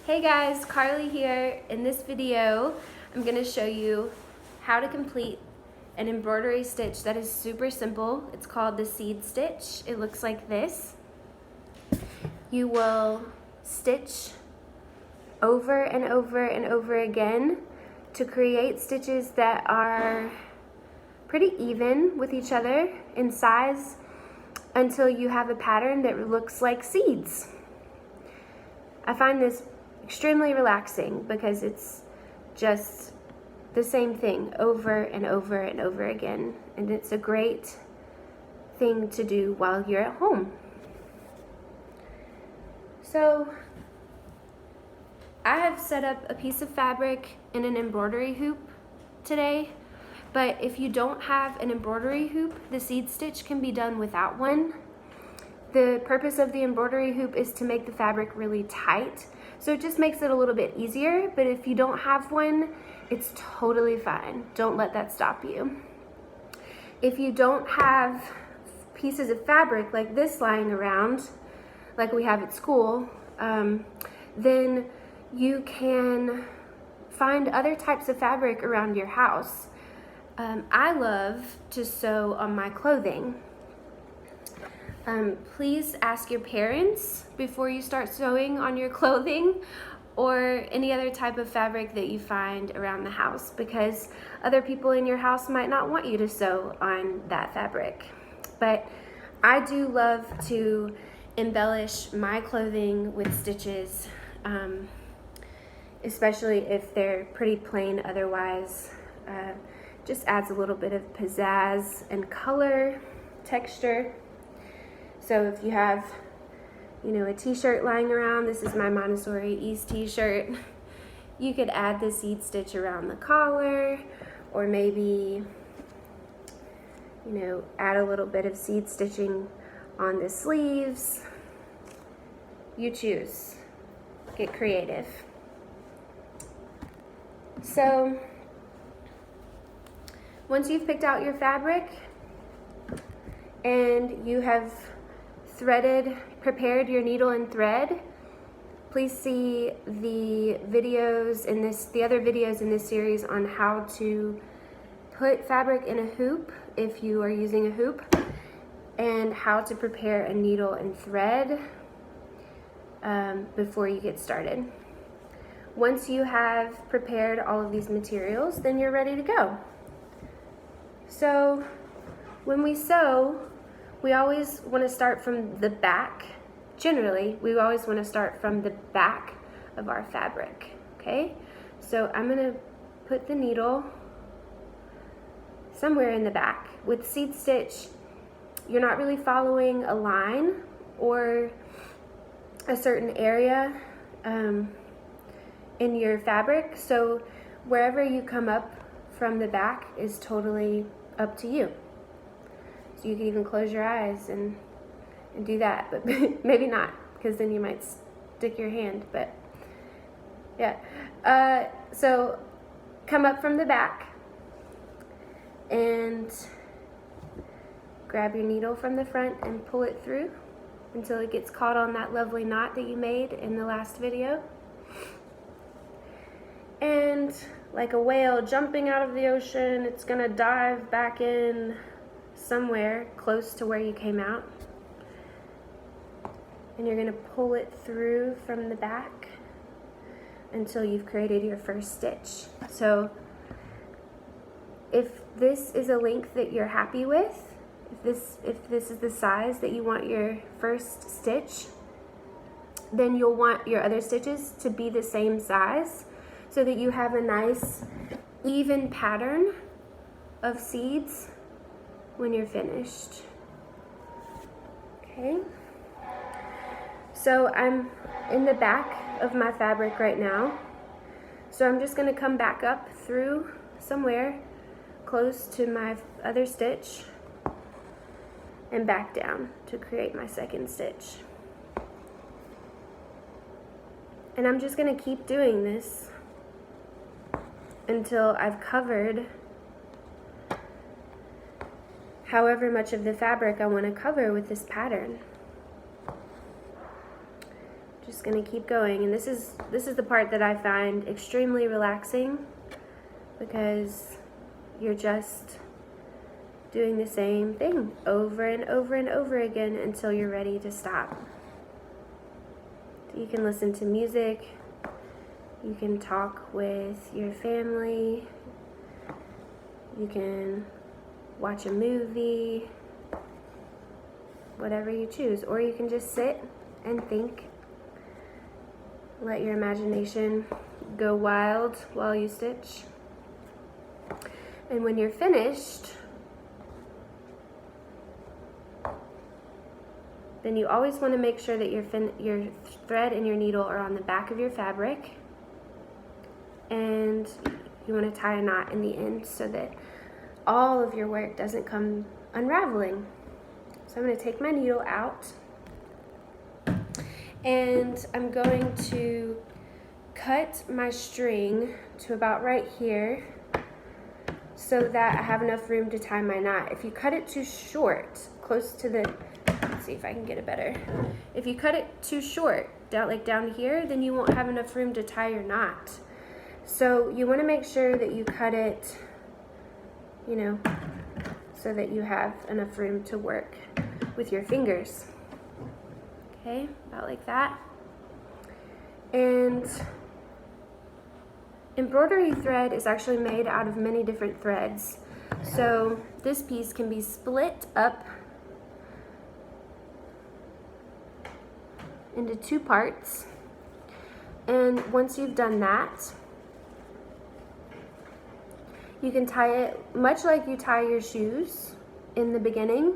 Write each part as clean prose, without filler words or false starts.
Hey guys, Carly here. In this video, I'm going to show you how to complete an embroidery stitch that is super simple. It's called the seed stitch. It looks like this. You will stitch over and over and over again to create stitches that are pretty even with each other in size until you have a pattern that looks like seeds. I find this extremely relaxing because it's just the same thing over and over and over again, and it's a great thing to do while you're at home. So I have set up a piece of fabric in an embroidery hoop today, but if you don't have an embroidery hoop, the seed stitch can be done without one. The purpose of the embroidery hoop is to make the fabric really tight, so it just makes it a little bit easier, but if you don't have one, it's totally fine. Don't let that stop you. If you don't have pieces of fabric like this lying around, like we have at school, then you can find other types of fabric around your house. I love to sew on my clothing. Please ask your parents before you start sewing on your clothing or any other type of fabric that you find around the house, because other people in your house might not want you to sew on that fabric. But I do love to embellish my clothing with stitches, especially if they're pretty plain otherwise. Just adds a little bit of pizzazz and color, texture. So if you have, a t-shirt lying around, this is my Montessori East t-shirt, you could add the seed stitch around the collar, or maybe, add a little bit of seed stitching on the sleeves. You choose. Get creative. So once you've picked out your fabric and you have prepared your needle and thread, please see the other videos in this series on how to put fabric in a hoop if you are using a hoop, and how to prepare a needle and thread before you get started. Once you have prepared all of these materials, then you're ready to go. So when we sew, we always want to start from the back. Generally, we always want to start from the back of our fabric, okay? So I'm going to put the needle somewhere in the back. With seed stitch, you're not really following a line or a certain area in your fabric, so wherever you come up from the back is totally up to you. So you can even close your eyes and do that, but maybe not, because then you might stick your hand, but yeah. So come up from the back and grab your needle from the front and pull it through until it gets caught on that lovely knot that you made in the last video. And like a whale jumping out of the ocean, it's gonna dive back in somewhere close to where you came out, and you're going to pull it through from the back until you've created your first stitch. So if this is a length that you're happy with, if this is the size that you want your first stitch, then you'll want your other stitches to be the same size so that you have a nice even pattern of seeds when you're finished. Okay, so I'm in the back of my fabric right now, so I'm just going to come back up through somewhere close to my other stitch and back down to create my second stitch. And I'm just going to keep doing this until I've covered however much of the fabric I want to cover with this pattern. Just just gonna keep going, and this is the part that I find extremely relaxing, because you're just doing the same thing over and over and over again until you're ready to stop. You can listen to music, you can talk with your family, you can watch a movie, whatever you choose, or you can just sit and think. Let your imagination go wild while you stitch. And when you're finished, then you always want to make sure that your thread and your needle are on the back of your fabric, and you want to tie a knot in the end so that all of your work doesn't come unraveling. So I'm going to take my needle out, and I'm going to cut my string to about right here so that I have enough room to tie my knot. If you cut it too short, close to the, let's see if I can get it better. If you cut it too short, down here, then you won't have enough room to tie your knot. So you want to make sure that you cut it, you know, so that you have enough room to work with your fingers. Okay, about like that. And embroidery thread is actually made out of many different threads. So this piece can be split up into two parts. And once you've done that, you can tie it much like you tie your shoes in the beginning.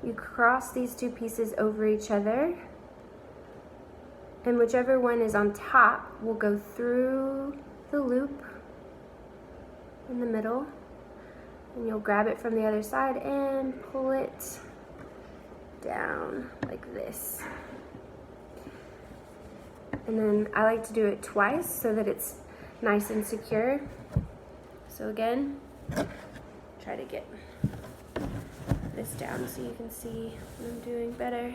You cross these two pieces over each other, and whichever one is on top will go through the loop in the middle, and you'll grab it from the other side and pull it down like this. And then I like to do it twice so that it's nice and secure. So again, try to get this down so you can see what I'm doing better.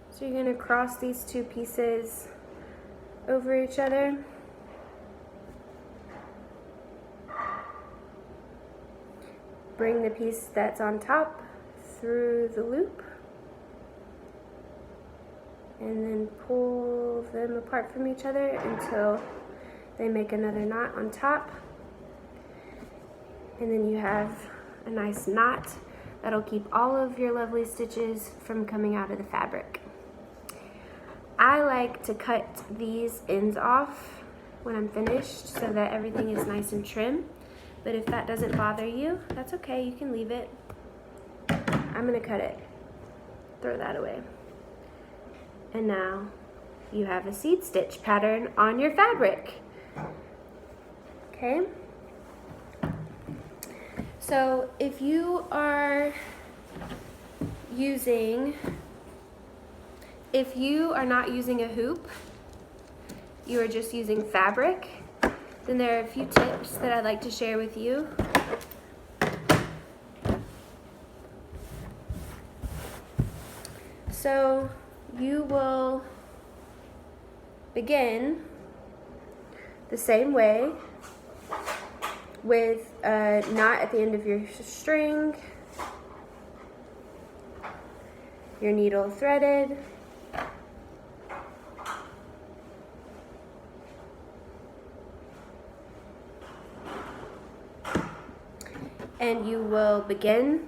So you're going to cross these two pieces over each other. Bring the piece that's on top through the loop, and then pull them apart from each other until they make another knot on top. And then you have a nice knot that'll keep all of your lovely stitches from coming out of the fabric. I like to cut these ends off when I'm finished so that everything is nice and trim. But if that doesn't bother you, that's okay, you can leave it. I'm gonna cut it, throw that away. And now you have a seed stitch pattern on your fabric. Okay? So if you are not using a hoop, you are just using fabric, then there are a few tips that I'd like to share with you. So you will begin the same way with a knot at the end of your string, your needle threaded, and you will begin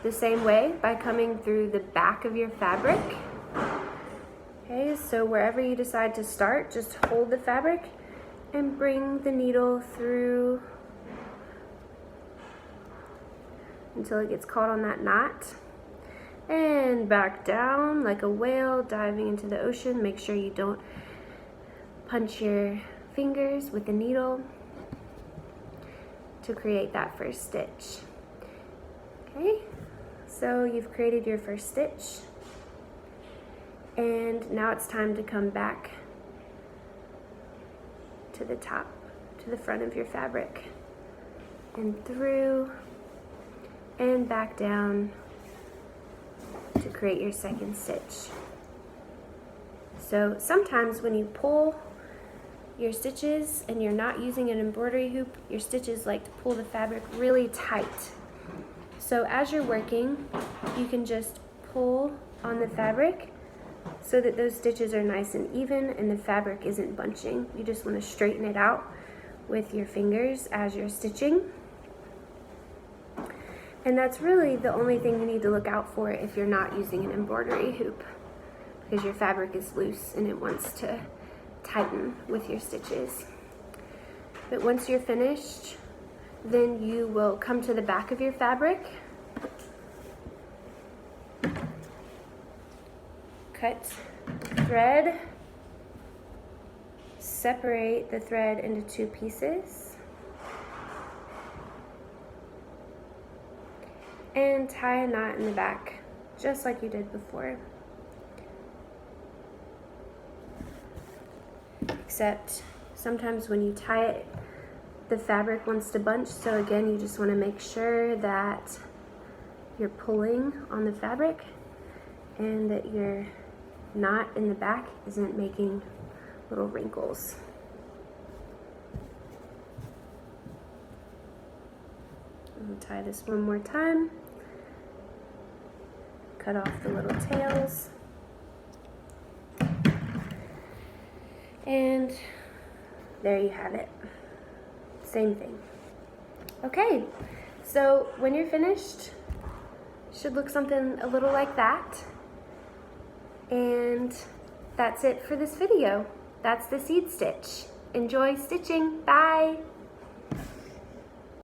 the same way by coming through the back of your fabric. Okay, so wherever you decide to start, just hold the fabric and bring the needle through until it gets caught on that knot, and back down like a whale diving into the ocean. Make sure you don't punch your fingers with the needle to create that first stitch. Okay, so you've created your first stitch, and now it's time to come back to the top, to the front of your fabric, and through and back down to create your second stitch. So sometimes when you pull your stitches and you're not using an embroidery hoop, your stitches like to pull the fabric really tight. So as you're working, you can just pull on the fabric so that those stitches are nice and even and the fabric isn't bunching. You just want to straighten it out with your fingers as you're stitching. And that's really the only thing you need to look out for if you're not using an embroidery hoop, because your fabric is loose and it wants to tighten with your stitches. But once you're finished, then you will come to the back of your fabric, cut thread, separate the thread into 2 pieces, and tie a knot in the back, just like you did before. Except sometimes when you tie it, the fabric wants to bunch, so again, you just want to make sure that you're pulling on the fabric and that your knot in the back isn't making little wrinkles. I'm going to tie this one more time. Cut off the little tails. And there you have it. Same thing. Okay, so when you're finished, it should look something a little like that. And that's it for this video. That's the seed stitch. Enjoy stitching. Bye.